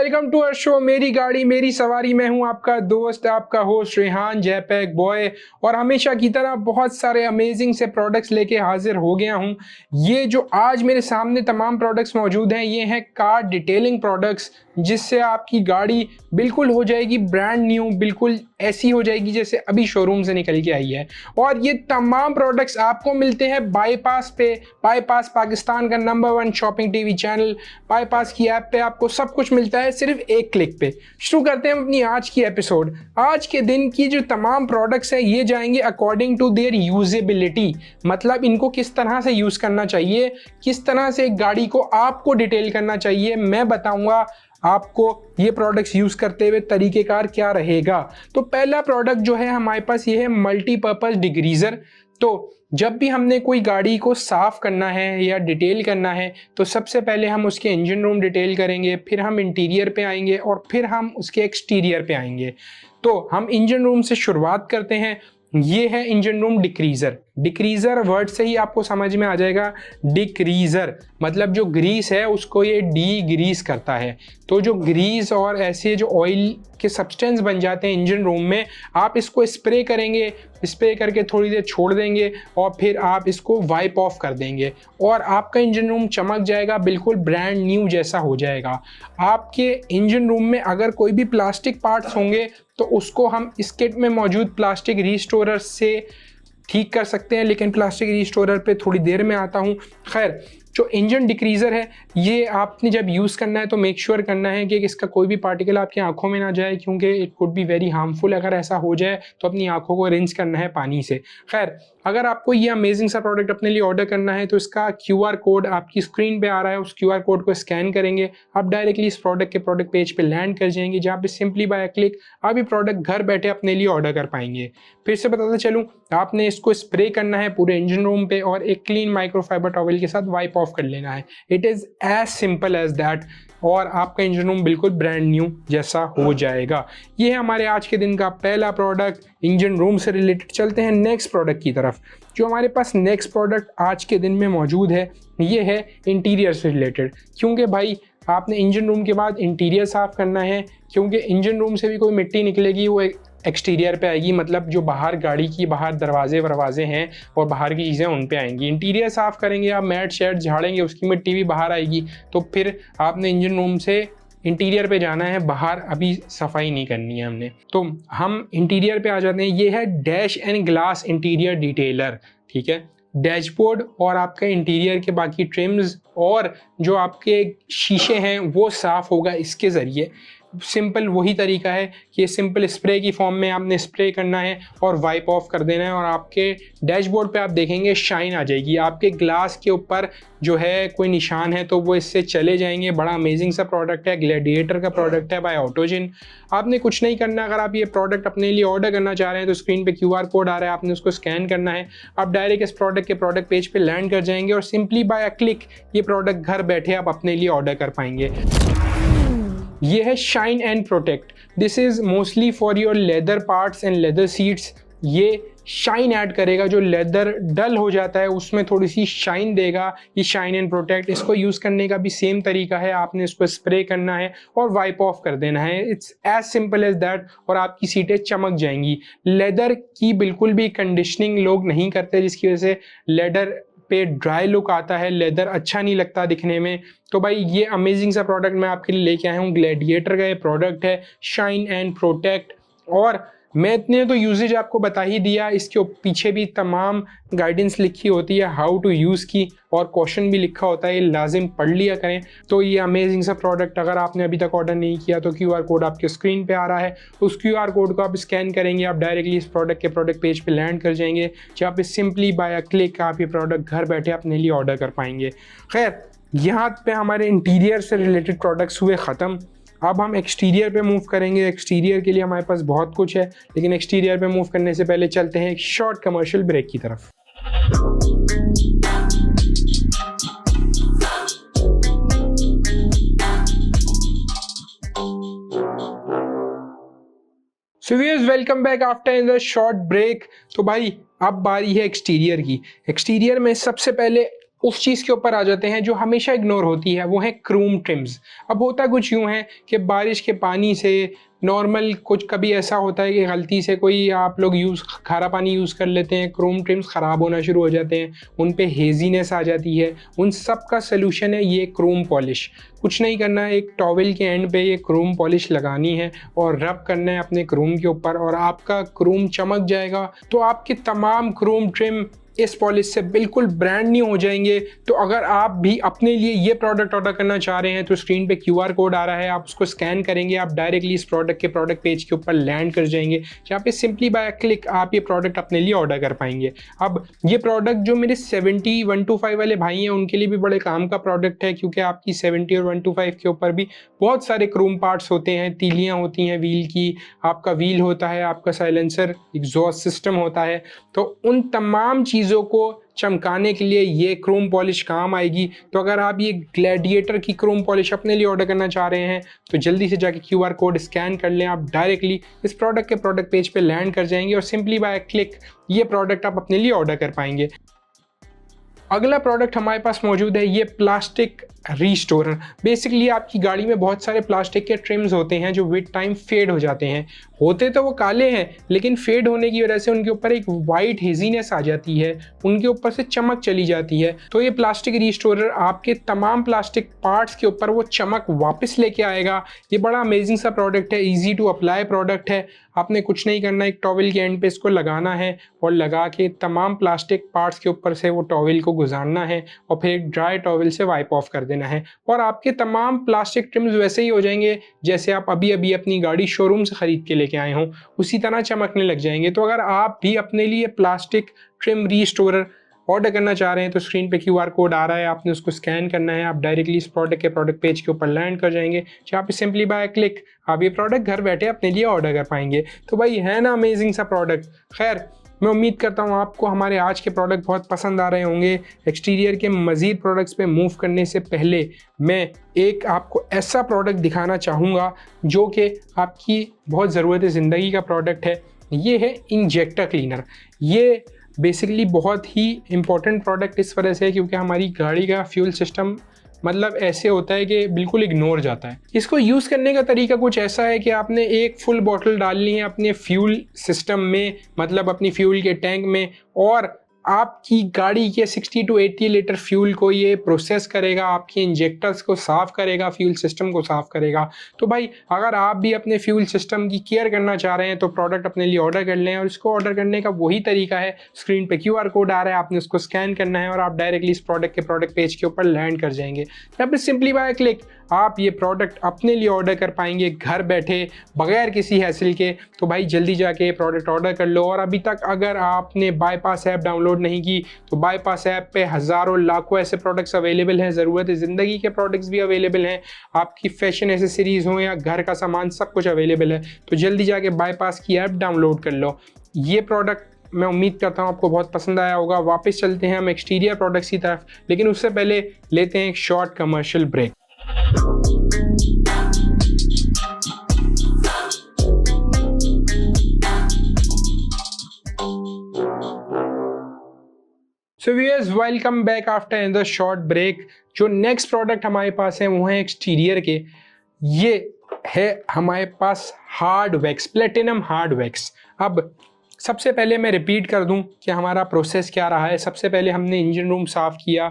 Welcome to our show मेरी गाड़ी मेरी सवारी। मैं हूं आपका दोस्त, आपका होस्ट रेहान जयपैक बॉय, और हमेशा की तरह बहुत सारे अमेजिंग से प्रोडक्ट्स लेके हाजिर हो गया हूं। ये जो आज मेरे सामने तमाम प्रोडक्ट्स मौजूद हैं, ये हैं कार डिटेलिंग प्रोडक्ट्स, जिससे आपकी गाड़ी बिल्कुल हो जाएगी ब्रांड न्यू, बिल्कुल ऐसी हो जाएगी जैसे अभी शोरूम से निकल के आई है। और ये तमाम प्रोडक्ट्स आपको मिलते हैं बाईपास पे। बाईपास पाकिस्तान का number 1 shopping TV channel. Bypass की ऐप पे आपको सब कुछ मिलता है सिर्फ एक क्लिक पे। शुरू करते हैं अपनी आज की एपिसोड। आज के दिन की जो तमाम प्रोडक्ट्स हैं ये जाएंगे अकॉर्डिंग टू देयर यूजेबिलिटी, मतलब इनको किस तरह से यूज करना चाहिए, किस तरह से एक गाड़ी को आपको डिटेल करना चाहिए, मैं बताऊंगा आपको ये प्रोडक्ट्स यूज करते हुए तरीकेकार क्या रहेगा। तो पहला प्रोडक्ट जो है हमारे पास ये है मल्टीपर्पज डिग्रीजर। तो जब भी हमने कोई गाड़ी को साफ करना है या डिटेल करना है तो सबसे पहले हम उसके इंजन रूम डिटेल करेंगे, फिर हम इंटीरियर पे आएंगे और फिर हम उसके एक्सटीरियर पे आएंगे। तो हम इंजन रूम से शुरुआत करते हैं। ये है इंजन रूम डिक्रीजर। डिक्रीजर वर्ड से ही आपको समझ में आ जाएगा, डिक्रीजर मतलब जो ग्रीस है उसको ये डी ग्रीस करता है। तो जो ग्रीस और ऐसे जो ऑयल के सब्सटेंस बन जाते हैं इंजन रूम में, आप इसको स्प्रे करेंगे, स्प्रे करके थोड़ी देर छोड़ देंगे और फिर आप इसको वाइप ऑफ कर देंगे और आपका इंजन रूम चमक जाएगा, बिल्कुल ब्रांड न्यू जैसा हो जाएगा। आपके इंजन रूम में अगर कोई भी प्लास्टिक पार्ट्स होंगे तो उसको हम इस किट में मौजूद प्लास्टिक रिस्टोरर से ठीक कर सकते हैं, लेकिन प्लास्टिक रिस्टोरर पे थोड़ी देर में आता हूँ। खैर, जो इंजन डिक्रीजर है ये आपने जब यूज़ करना है तो मेक श्योर करना है कि इसका कोई भी पार्टिकल आपकी आंखों में ना जाए, क्योंकि it could be very harmful. अगर ऐसा हो जाए तो अपनी आंखों को रिंस करना है पानी से। खैर, अगर आपको ये अमेजिंग सा प्रोडक्ट अपने लिए ऑर्डर करना है तो इसका QR कोड आपकी स्क्रीन पे आ रहा है, उस QR कोड को स्कैन करेंगे, आप डायरेक्टली इस प्रोडक्ट के प्रोडक्ट पेज पे लैंड कर जाएंगे, जहाँ पे सिंपली बाय क्लिक आप ये प्रोडक्ट घर बैठे अपने लिए ऑर्डर कर पाएंगे। फिर से बताता चलूँ, आपने इसको स्प्रे करना है पूरे इंजन रूम पे और एक क्लीन माइक्रोफाइबर टॉवल के साथ वाइप ऑफ कर लेना है। It is as simple as that और आपका इंजन रूम बिल्कुल ब्रांड न्यू जैसा हो जाएगा। ये है हमारे आज के दिन का पहला प्रोडक्ट इंजन रूम से रिलेटेड। चलते हैं नेक्स्ट प्रोडक्ट की तरफ। जो हमारे पास नेक्स्ट प्रोडक्ट आज के दिन में मौजूद है ये है इंटीरियर से रिलेटेड, क्योंकि भाई आपने इंजन रूम के बाद इंटीरियर साफ़ करना है, क्योंकि इंजन रूम से भी कोई मिट्टी निकलेगी वो एक्सटीरियर पे आएगी, मतलब जो बाहर गाड़ी की बाहर दरवाजे हैं और बाहर की चीज़ें उन पे आएंगी। इंटीरियर साफ़ करेंगे आप, मैट शेड झाड़ेंगे, उसकी मिट्टी भी बाहर आएगी, तो फिर आपने इंजन रूम से इंटीरियर पे जाना है, बाहर अभी सफाई नहीं करनी है हमने। तो हम इंटीरियर पे आ जाते हैं। ये है dash and glass interior detailer. ठीक है, डैशबोर्ड और आपके इंटीरियर के बाकी ट्रिम्स और जो आपके शीशे हैं वो साफ़ होगा इसके ज़रिए। सिंपल वही तरीका है कि ये सिंपल स्प्रे की फॉर्म में आपने स्प्रे करना है और वाइप ऑफ कर देना है और आपके डैशबोर्ड पे आप देखेंगे शाइन आ जाएगी। आपके ग्लास के ऊपर जो है कोई निशान है तो वो इससे चले जाएंगे। बड़ा अमेजिंग सा प्रोडक्ट है, ग्लैडिएटर का प्रोडक्ट है बाय ऑटोजिन। आपने कुछ नहीं करना, अगर आप ये प्रोडक्ट अपने लिए ऑर्डर करना चाह रहे हैं तो स्क्रीन पे QR कोड आ रहा है, आपने उसको स्कैन करना है, आप डायरेक्ट इस प्रोडक्ट के प्रोडक्ट पेज पे लैंड कर जाएंगे और सिंपली बाय क्लिक ये प्रोडक्ट घर बैठे आप अपने लिए ऑर्डर कर पाएंगे। ये है shine and protect. This is mostly for your leather parts and leather seats. ये शाइन ऐड करेगा, जो लेदर डल हो जाता है उसमें थोड़ी सी शाइन देगा। ये शाइन एंड प्रोटेक्ट, इसको यूज़ करने का भी सेम तरीका है, आपने इसको स्प्रे करना है और वाइप ऑफ कर देना है। It's as simple as that और आपकी सीटें चमक जाएंगी। लेदर की बिल्कुल भी कंडीशनिंग लोग नहीं करते, जिसकी वजह से लेदर पे ड्राई लुक आता है, लेदर अच्छा नहीं लगता दिखने में। तो भाई ये अमेजिंग सा प्रोडक्ट मैं आपके लिए लेके आया हूँ। ग्लैडिएटर का ये प्रोडक्ट है, शाइन एंड प्रोटेक्ट। और मैं इतने तो यूजेज आपको बता ही दिया, इसके पीछे भी तमाम गाइडेंस लिखी होती है हाउ टू यूज़ की, और क्वेश्चन भी लिखा होता है, ये लाजिम पढ़ लिया करें। तो ये अमेजिंग सा प्रोडक्ट अगर आपने अभी तक ऑर्डर नहीं किया तो QR कोड आपके स्क्रीन पे आ रहा है, उस QR कोड को आप स्कैन करेंगे, आप डायरेक्टली इस प्रोडक्ट के प्रोडक्ट पेज पे लैंड कर जाएंगे, जहाँ पे सिंपली बाय क्लिक आप ये प्रोडक्ट घर बैठे अपने लिए ऑर्डर कर पाएंगे। खैर, यहाँ पे हमारे इंटीरियर से रिलेटेड प्रोडक्ट्स हुए ख़त्म। अब हम एक्सटीरियर पे मूव करेंगे। एक्सटीरियर के लिए हमारे पास बहुत कुछ है, लेकिन एक्सटीरियर पे मूव करने से पहले चलते हैं एक शॉर्ट कमर्शियल ब्रेक की तरफ। So viewers, welcome back after in the short break. तो भाई अब बारी है एक्सटीरियर की। एक्सटीरियर में सबसे पहले उस चीज़ के ऊपर आ जाते हैं जो हमेशा इग्नोर होती है, वो है क्रोम ट्रिम्स। अब होता कुछ यूँ है कि बारिश के पानी से नॉर्मल कुछ कभी ऐसा होता है कि गलती से कोई आप लोग खारा पानी यूज़ कर लेते हैं, क्रोम ट्रिम्स ख़राब होना शुरू हो जाते हैं, उन पे हेज़ीनेस आ जाती है। उन सब का सलूशन है ये क्रोम पॉलिश। कुछ नहीं करना है, एक टॉवल के एंड पे ये क्रोम पॉलिश लगानी है और रब करना है अपने क्रोम के ऊपर और आपका क्रोम चमक जाएगा। तो आपके तमाम क्रोम ट्रिम इस पॉलिश से बिल्कुल ब्रांड न्यू हो जाएंगे। तो अगर आप भी अपने लिए ये प्रोडक्ट ऑर्डर करना चाह रहे हैं तो स्क्रीन पे QR कोड आ रहा है, आप उसको स्कैन करेंगे, आप डायरेक्टली इस प्रोडक्ट के प्रोडक्ट पेज के ऊपर लैंड कर जाएंगे, जहाँ पे सिंपली बाय क्लिक आप ये प्रोडक्ट अपने लिए ऑर्डर कर पाएंगे। अब ये प्रोडक्ट जो मेरे 70 125 वाले भाई हैं उनके लिए भी बड़े काम का प्रोडक्ट है, क्योंकि आपकी 70 और 125 के ऊपर भी बहुत सारे क्रोम पार्ट्स होते हैं, तीलियाँ होती हैं व्हील की, आपका व्हील होता है, आपका साइलेंसर एग्जॉस्ट सिस्टम होता है। तो उन तमाम चीज़ों को चमकाने के लिए ये क्रोम पॉलिश काम आएगी। तो अगर आप ये ग्लैडिएटर की क्रोम पॉलिश अपने लिए ऑर्डर करना चाह रहे हैं तो जल्दी से जाके QR कोड स्कैन कर लें, आप डायरेक्टली इस प्रोडक्ट के प्रोडक्ट पेज पे लैंड कर जाएंगे और सिंपली बाय क्लिक ये प्रोडक्ट आप अपने लिए ऑर्डर कर पाएंगे। अगला प्रोडक्ट हमारे पास मौजूद है ये प्लास्टिक रीस्टोरर। बेसिकली आपकी गाड़ी में बहुत सारे प्लास्टिक के ट्रिम्स होते हैं जो विद टाइम फेड हो जाते हैं, होते तो वो काले हैं लेकिन फेड होने की वजह से उनके ऊपर एक वाइट हेजीनेस आ जाती है, उनके ऊपर से चमक चली जाती है। तो ये प्लास्टिक रीस्टोरर आपके तमाम प्लास्टिक पार्ट्स के ऊपर वो चमक वापस लेके आएगा। ये बड़ा अमेजिंग सा प्रोडक्ट है, ईजी टू अप्लाई प्रोडक्ट है। आपने कुछ नहीं करना, एक टॉवल के एंड पे इसको लगाना है और लगा के तमाम प्लास्टिक पार्ट्स के ऊपर से वो टॉवल को गुजारना है और फिर एक ड्राई टॉवल से वाइप ऑफ कर देना है और आपके तमाम प्लास्टिक ट्रिम्स वैसे ही हो जाएंगे जैसे आप अभी अभी अपनी गाड़ी शोरूम से खरीद के लेके आए हों, उसी तरह चमकने लग जाएंगे। तो अगर आप भी अपने लिए प्लास्टिक ट्रिम रीस्टोरर ऑर्डर करना चाह रहे हैं तो स्क्रीन पे QR कोड आ रहा है, आपने उसको स्कैन करना है, आप डायरेक्टली इस प्रोडक्ट के प्रोडक्ट पेज के ऊपर लैंड कर जाएंगे, जहाँ पे सिंपली बाय क्लिक आप ये प्रोडक्ट घर बैठे अपने लिए ऑर्डर कर पाएंगे। तो भाई है ना अमेजिंग सा प्रोडक्ट। खैर मैं उम्मीद करता हूँ आपको हमारे आज के प्रोडक्ट बहुत पसंद आ रहे होंगे। एक्सटीरियर के मज़ीद प्रोडक्ट्स पे मूव करने से पहले मैं एक आपको ऐसा प्रोडक्ट दिखाना चाहूँगा जो कि आपकी बहुत ज़रूरत ज़िंदगी का प्रोडक्ट है। ये है इंजेक्टर क्लीनर। ये बेसिकली बहुत ही इम्पोर्टेंट प्रोडक्ट इस वजह से है क्योंकि हमारी गाड़ी का फ्यूल सिस्टम मतलब ऐसे होता है कि बिल्कुल इग्नोर जाता है। इसको यूज़ करने का तरीका कुछ ऐसा है कि आपने एक फुल बॉटल डालनी है अपने फ्यूल सिस्टम में, मतलब अपनी फ्यूल के टैंक में, और आपकी गाड़ी के 60 to 80 लीटर फ्यूल को ये प्रोसेस करेगा, आपके इंजेक्टर्स को साफ़ करेगा, फ्यूल सिस्टम को साफ़ करेगा। तो भाई अगर आप भी अपने फ्यूल सिस्टम की केयर करना चाह रहे हैं तो प्रोडक्ट अपने लिए ऑर्डर कर लें, और इसको ऑर्डर करने का वही तरीका है, स्क्रीन पे QR कोड आ रहा है, आपने उसको स्कैन करना है और आप डायरेक्टली इस प्रोडक्ट के प्रोडक्ट पेज के ऊपर लैंड कर जाएंगे। यहाँ पर सिंपली बाय क्लिक आप ये प्रोडक्ट अपने लिए ऑर्डर कर पाएंगे घर बैठे बगैर किसी हैसल के। तो भाई जल्दी जाके ये प्रोडक्ट ऑर्डर कर लो। और अभी तक अगर आपने बाईपास ऐप डाउनलोड नहीं की तो बाईपास ऐप पे हज़ारों लाखों ऐसे प्रोडक्ट्स अवेलेबल हैं, ज़रूरत ज़िंदगी के प्रोडक्ट्स भी अवेलेबल हैं, आपकी फैशन एसेसरीज़ हो या घर का सामान सब कुछ अवेलेबल है। तो जल्दी जाके बाईपास की ऐप डाउनलोड कर लो। ये प्रोडक्ट मैं उम्मीद करता हूँ आपको बहुत पसंद आया होगा। वापस चलते हैं हम एक्सटीरियर प्रोडक्ट्स की तरफ, लेकिन उससे पहले लेते हैं एक short commercial break. So viewers welcome back after another short break. जो नेक्स्ट प्रोडक्ट हमारे पास है वो है एक्सटीरियर के, ये है हमारे पास hard wax, platinum hard wax. अब सबसे पहले मैं रिपीट कर दूं कि हमारा प्रोसेस क्या रहा है। सबसे पहले हमने इंजन रूम साफ़ किया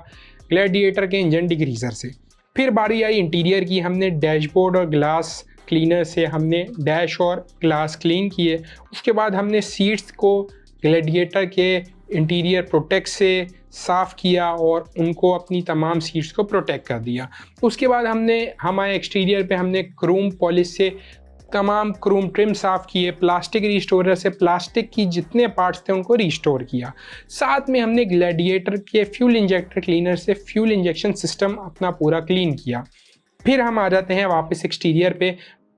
ग्लैडिएटर के इंजन डिग्रीजर से, फिर बारी आई इंटीरियर की, हमने डैशबोर्ड और ग्लास क्लीनर से हमने डैश और ग्लास क्लीन किए। उसके बाद हमने सीट्स को ग्लैडिएटर के इंटीरियर प्रोटेक्ट से साफ़ किया और उनको अपनी तमाम सीट्स को प्रोटेक्ट कर दिया। उसके बाद हमने हमारे एक्सटीरियर पे हमने क्रोम पॉलिश से तमाम क्रोम ट्रिम साफ़ किए, प्लास्टिक रिस्टोरर से प्लास्टिक की जितने पार्ट्स थे उनको रिस्टोर किया। साथ में हमने ग्लैडिएटर के फ्यूल इंजेक्टर क्लीनर से फ्यूल इंजेक्शन सिस्टम अपना पूरा क्लीन किया। फिर हम आ जाते हैं वापस एक्सटीरियर पे,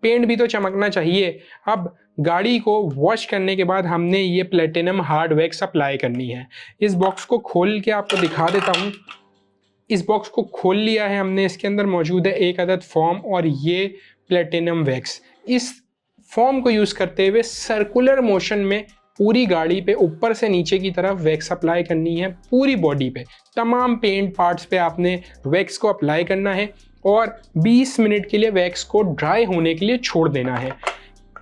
पेंट भी तो चमकना चाहिए। अब गाड़ी को वॉश करने के बाद हमने ये प्लेटिनम हार्ड वैक्स अप्लाई करनी है। इस बॉक्स को खोल के आपको दिखा देता हूँ। इस बॉक्स को खोल लिया है हमने, इसके अंदर मौजूद है एक अदद फॉर्म और ये प्लेटिनम वैक्स। इस फॉर्म को यूज़ करते हुए सर्कुलर मोशन में पूरी गाड़ी पे ऊपर से नीचे की तरफ वैक्स अप्लाई करनी है। पूरी बॉडी पे तमाम पेंट पार्ट्स पे आपने वैक्स को अप्लाई करना है और 20 मिनट के लिए वैक्स को ड्राई होने के लिए छोड़ देना है।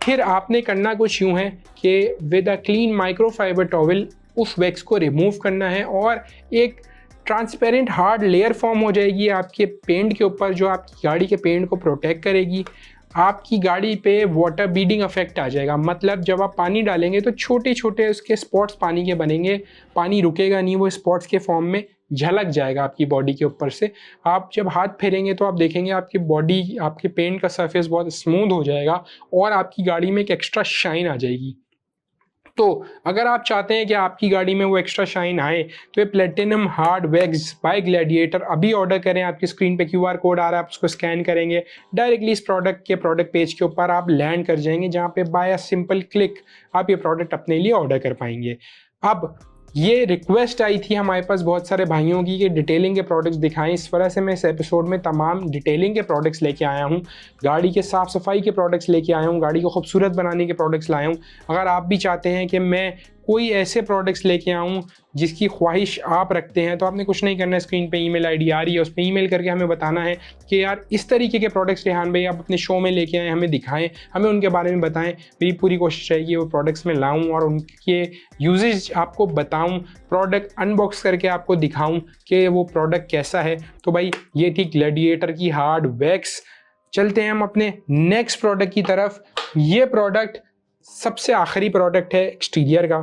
फिर आपने करना कुछ यूँ है कि with a clean microfibre towel उस वैक्स को रिमूव करना है और एक ट्रांसपेरेंट हार्ड लेयर फॉर्म हो जाएगी आपके पेंट के ऊपर, जो आपकी गाड़ी के पेंट को प्रोटेक्ट करेगी। आपकी गाड़ी पे वाटर बीडिंग इफेक्ट आ जाएगा, मतलब जब आप पानी डालेंगे तो छोटे छोटे उसके स्पॉट्स पानी के बनेंगे, पानी रुकेगा नहीं, वो स्पॉट्स के फॉर्म में झलक जाएगा आपकी बॉडी के ऊपर से। आप जब हाथ फेरेंगे तो आप देखेंगे आपकी बॉडी, आपके पेंट का सरफेस बहुत स्मूथ हो जाएगा और आपकी गाड़ी में एक एक्स्ट्रा शाइन आ जाएगी। तो अगर आप चाहते हैं कि आपकी गाड़ी में वो एक्स्ट्रा शाइन आए तो ये platinum hard wax by Gladiator अभी ऑर्डर करें। आपकी स्क्रीन पे QR कोड आ रहा है, आप उसको स्कैन करेंगे, डायरेक्टली इस प्रोडक्ट के प्रोडक्ट पेज के ऊपर आप लैंड कर जाएंगे, जहाँ पे बाय अ सिंपल क्लिक आप ये प्रोडक्ट अपने लिए ऑर्डर कर पाएंगे। अब ये रिक्वेस्ट आई थी हमारे पास बहुत सारे भाइयों की कि डिटेलिंग के प्रोडक्ट्स दिखाएं, इस वजह से मैं इस एपिसोड में तमाम डिटेलिंग के प्रोडक्ट्स लेके आया हूँ, गाड़ी के साफ़ सफाई के प्रोडक्ट्स लेके आया हूँ, गाड़ी को खूबसूरत बनाने के प्रोडक्ट्स लाया हूँ। अगर आप भी चाहते हैं कि मैं कोई ऐसे प्रोडक्ट्स लेके आऊँ जिसकी ख्वाहिश आप रखते हैं, तो आपने कुछ नहीं करना है, स्क्रीन पे ईमेल आईडी आ रही है, उस पर ईमेल करके हमें बताना है कि यार इस तरीके के प्रोडक्ट्स रेहान भाई आप अपने शो में लेके आएँ, हमें दिखाएं, हमें उनके बारे में बताएं। मेरी पूरी कोशिश रहेगी वो प्रोडक्ट्स में लाऊं और उनके यूजेज आपको बताऊं, प्रोडक्ट अनबॉक्स करके आपको दिखाऊं कि वो प्रोडक्ट कैसा है। तो भाई ये थी ग्लैडिएटर की हार्ड वैक्स। चलते हैं हम अपने नेक्स्ट प्रोडक्ट की तरफ। ये प्रोडक्ट सबसे आखिरी प्रोडक्ट है एक्सटीरियर का।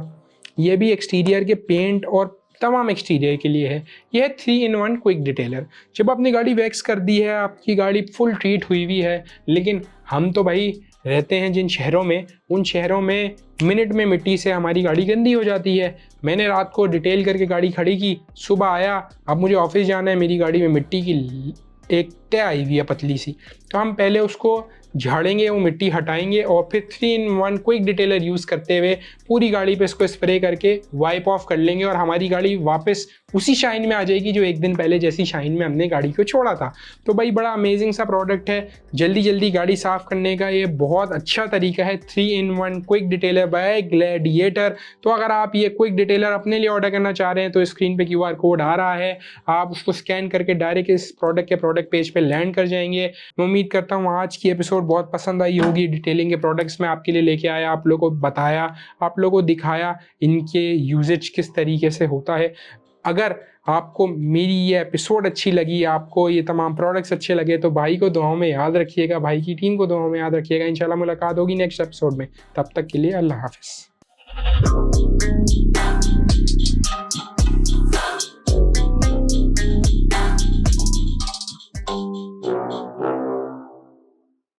ये भी एक्सटीरियर के पेंट और तमाम एक्सटीरियर के लिए है। यह है 3-in-1 क्विक डिटेलर। जब आपने गाड़ी वैक्स कर दी है, आपकी गाड़ी फुल ट्रीट हुई हुई है, लेकिन हम तो भाई रहते हैं जिन शहरों में, उन शहरों में मिनट में मिट्टी से हमारी गाड़ी गंदी हो जाती है। मैंने रात को डिटेल करके गाड़ी खड़ी की, सुबह आया, अब मुझे ऑफिस जाना है, मेरी गाड़ी में मिट्टी की एक तय आई हुई है पतली सी, तो हम पहले उसको झाड़ेंगे, वो मिट्टी हटाएंगे और फिर 3-in-1 क्विक डिटेलर यूज़ करते हुए पूरी गाड़ी पे इसको स्प्रे करके वाइप ऑफ कर लेंगे और हमारी गाड़ी वापस उसी शाइन में आ जाएगी जो एक दिन पहले जैसी शाइन में हमने गाड़ी को छोड़ा था। तो भाई बड़ा अमेजिंग सा प्रोडक्ट है, जल्दी जल्दी गाड़ी साफ़ करने का ये बहुत अच्छा तरीका है। 3-in-1 quick detailer bye gladiator. तो अगर आप ये क्विक डिटेलर अपने लिए ऑर्डर करना चाह रहे हैं तो स्क्रीन पे QR कोड आ रहा है, आप उसको स्कैन करके डायरेक्ट इस प्रोडक्ट के प्रोडक्ट पेज पे लैंड कर जाएंगे। मैं उम्मीद करता हूँ आज की एपिसोड बहुत पसंद आई होगी। डिटेलिंग के प्रोडक्ट्स में आपके लिए लेके आया, आप लोगों को बताया, आप लोगों को दिखाया इनके यूजेज किस तरीके से होता है। अगर आपको मेरी ये एपिसोड अच्छी लगी, आपको ये तमाम प्रोडक्ट्स अच्छे लगे, तो भाई को दुआओं में याद रखिएगा, भाई की टीम को दुआओं में याद रखिएगा। इंशाल्लाह मुलाकात होगी नेक्स्ट एपिसोड में, तब तक के लिए अल्लाह हाफिज़।